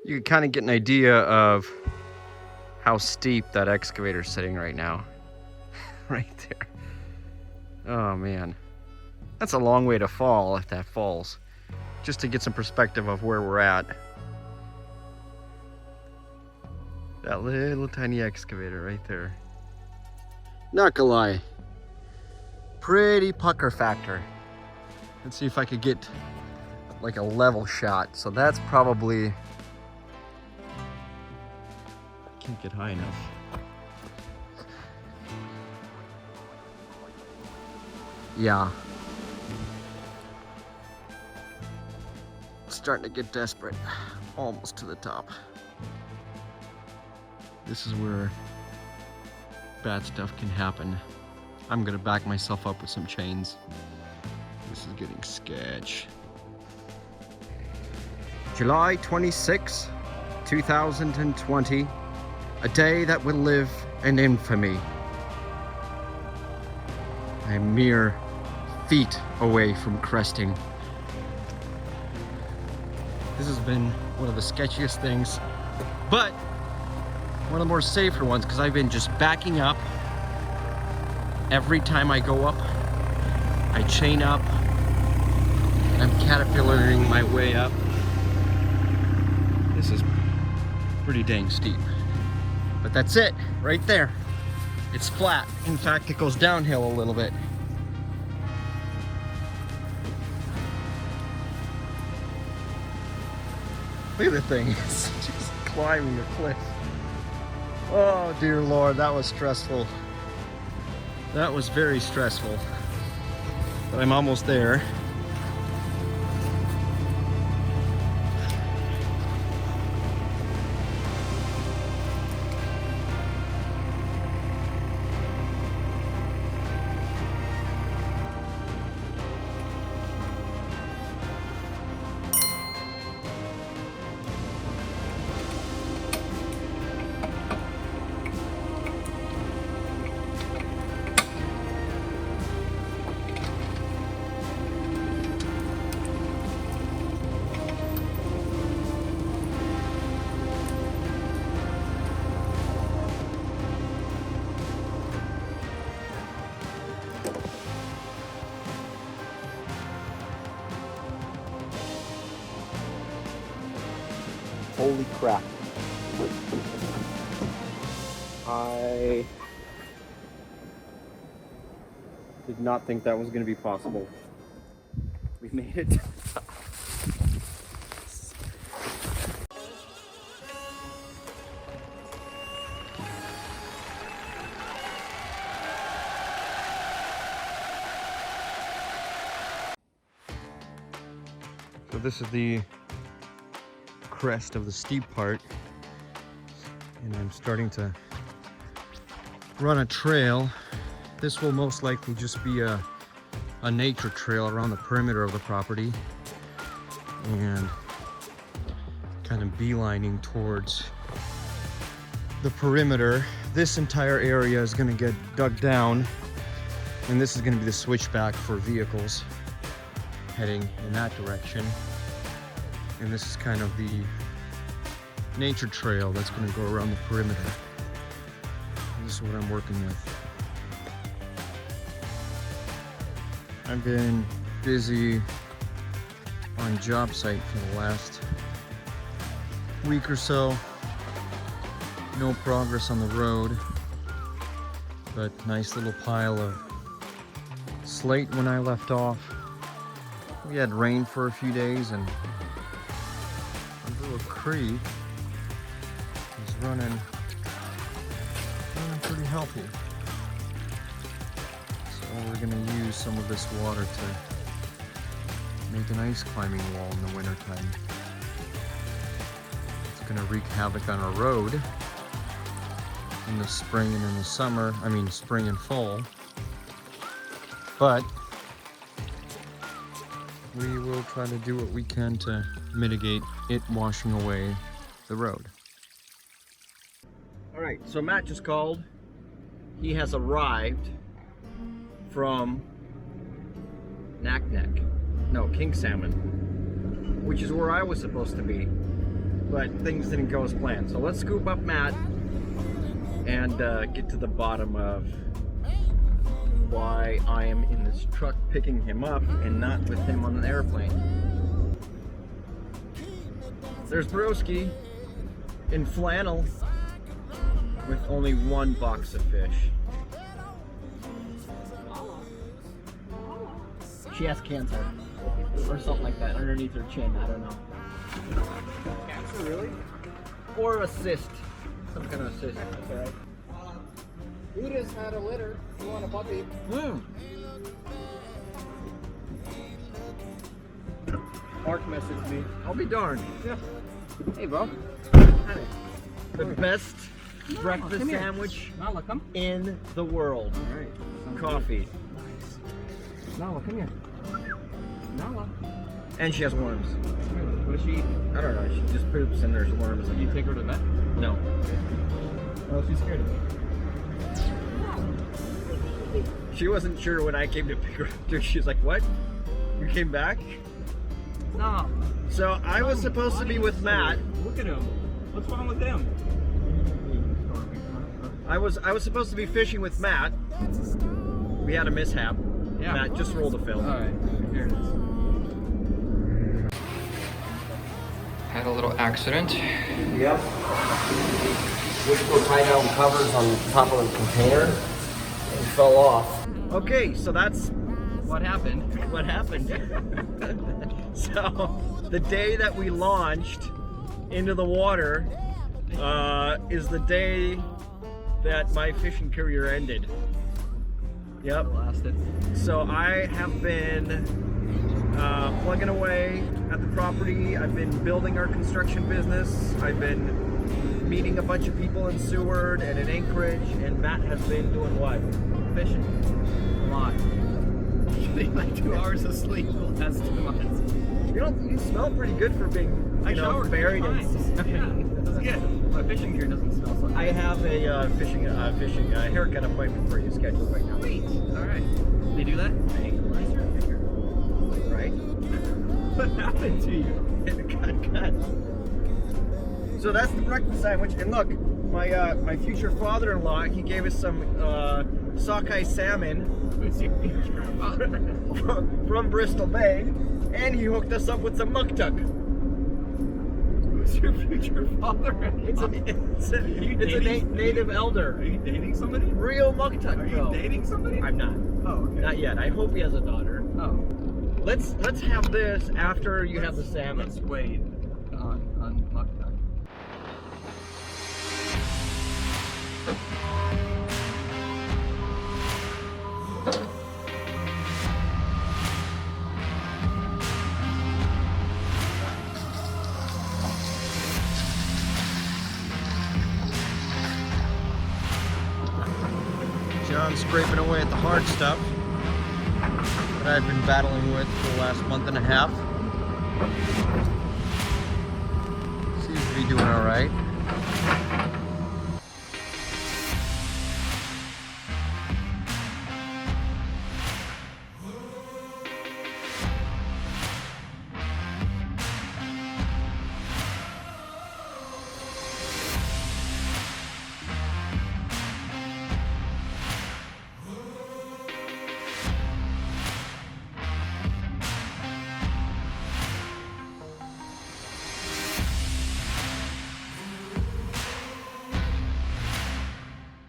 You can kind of get an idea of how steep that excavator's sitting right now. Right there. Oh man. That's a long way to fall if that falls. Just to get some perspective of where we're at. That little tiny excavator right there. Not gonna lie. Pretty pucker factor. Let's see if I could get like a level shot. So that's probably, can't get high enough. Yeah. Starting to get desperate. Almost to the top. This is where bad stuff can happen. I'm gonna back myself up with some chains. This is getting sketch. July 26, 2020. A day that will live in infamy. I'm mere feet away from cresting. This has been one of the sketchiest things, but one of the more safer ones, because I've been just backing up. Every time I go up, I chain up, and I'm caterpillaring my way up. This is pretty dang steep. But that's it, right there. It's flat. In fact, it goes downhill a little bit. Look at the thing, it's just climbing a cliff. Oh dear Lord, that was stressful. That was very stressful. But I'm almost there. Holy crap. I did not think that was going to be possible. We made it. So this is the crest of the steep part, and I'm starting to run a trail. This will most likely just be a nature trail around the perimeter of the property, and kind of beelining towards the perimeter. This entire area is going to get dug down, and this is going to be the switchback for vehicles heading in that direction. And this is kind of the nature trail that's going to go around the perimeter. This is what I'm working with. I've been busy on job site for the last week or so. No progress on the road, but nice little pile of slate when I left off. We had rain for a few days, and little creek is running pretty healthy. So we're going to use some of this water to make an ice climbing wall in the wintertime. It's going to wreak havoc on our road in the spring and in the summer, I mean spring and fall. But we will try to do what we can to mitigate it washing away the road. All right, so Matt just called. He has arrived from King Salmon, which is where I was supposed to be. but things didn't go as planned. So let's scoop up Matt and get to the bottom of why I am in this truck picking him up and not with him on an airplane. There's Broski in flannel with only one box of fish. She has cancer or something like that underneath her chin. I don't know. Cancer, really? Or a cyst. Some kind of cyst. That's alright. Uda's had a litter. You want a puppy? Mark messaged me. I'll be darned. Yeah. Hey, bro. The best breakfast sandwich Nala, come. in the world. Alright. Coffee. Nala, come here. Nala. And she has worms. What does she eat? I don't know. She just poops and there's worms. Did you take her to the vet? No. Oh, she's scared of me. She wasn't sure when I came to pick her up. She was like, what? You came back? No. So I was supposed to be with Matt. Look at him. What's wrong with him? I was supposed to be fishing with Matt. We had a mishap. Yeah. Matt, just roll the film. Alright, here it is. Had a little accident. Yep. Switched those tie-down covers on top of the container and fell off. Okay, so that's what happened. What happened? So the day that we launched into the water is the day that my fishing career ended. Yep. Lasted. So I have been plugging away at the property. I've been building our construction business. I've been meeting a bunch of people in Seward and in Anchorage, and Matt has been doing what? Fishing. A lot. Usually like 2 hours of sleep the last 2 months. You smell pretty good for being, I showered buried in. Yeah, that's good. My fishing gear doesn't smell so I have a fishing haircut appointment for you scheduled right now. Sweet. Alright. They do that? Right? What happened to you? Cut. So that's the breakfast sandwich. And look, my future father-in-law, he gave us some sockeye salmon Who's your future father? from Bristol Bay, and he hooked us up with some muktuk. Who's your future father? It's a native elder. Are you dating somebody? Real muktuk, Are you bro. dating somebody? I'm not. Oh, okay. Not yet. I hope he has a daughter. Oh. Let's have this after you have the salmon. Let's wait on Mukta. John's scraping away at the hard stuff that I've been battling with for the last month and a half. Seems to be doing all right.